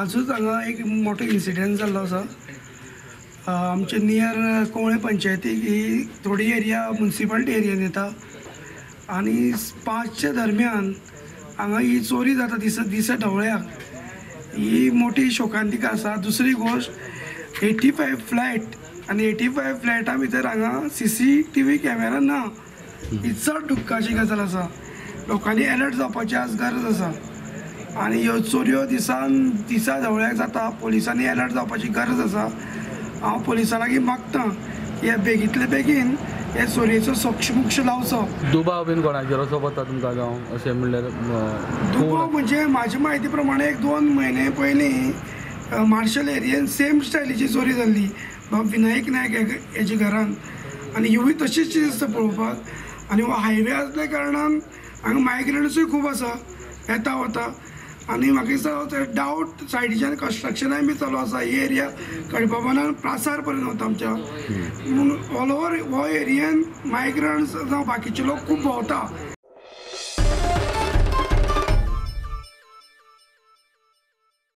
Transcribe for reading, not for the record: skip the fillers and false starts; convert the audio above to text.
आजूच हांगा एक मोठो इन्सिडंट जाल्लो आसा. आमचे नियर कोवळे पंचायतीक ही थोडी एरिया म्युन्सिपालिटी एरियेन येता आनी 5च्या दरम्यान हांगा ही चोरी जाता दिसा ढवळ्याक. ही मोठी शोकांतिका आसा. दुसरी गोश्ट 85 फ्लॅट आनी 85 फ्लॅटा भितर हांगा CCTV कॅमेरा ना. ही चड दुख्खाची गजाल आसा. लोकांनी अलर्ट जावपाची आज गरज आसा आनी ह्यो चोरयो दिसा ढवळ्याक जाता. पोलिसांनी अलर्ट जावपाची गरज आसा. हांव पोलिसां लागीं मागतां की हे बेगींतले बेगीन हे चोरयेचो सोक्षमोक्ष लावचो. दुबाव बीन कोणाचेर असो पडटा तुमकां जावं अशें म्हणल्यार दुबाव म्हणजे म्हाजे म्हायती प्रमाणे 1-2 म्हयने पयलीं मार्शल एरियेन सेम स्टायलीची चोरी जाल्ली विनायक नायक हेच्या घरान आनी ह्योय तशीच दिसता पळोवपाक. आनी हो हायवे आसल्या कारणान हांगा मायग्रंट्सूय खूब आसा येता वता आनी म्हाका दिसता डावट सायडीच्यान कन्स्ट्रक्शनाय बी चालू आसा. ही एरिया कळपाबानान प्रासार पर्यंत वता आमच्या. ऑल ओवर हो एरियेन मायग्रंट्स जावं बाकीचे लोक खूब भोंवता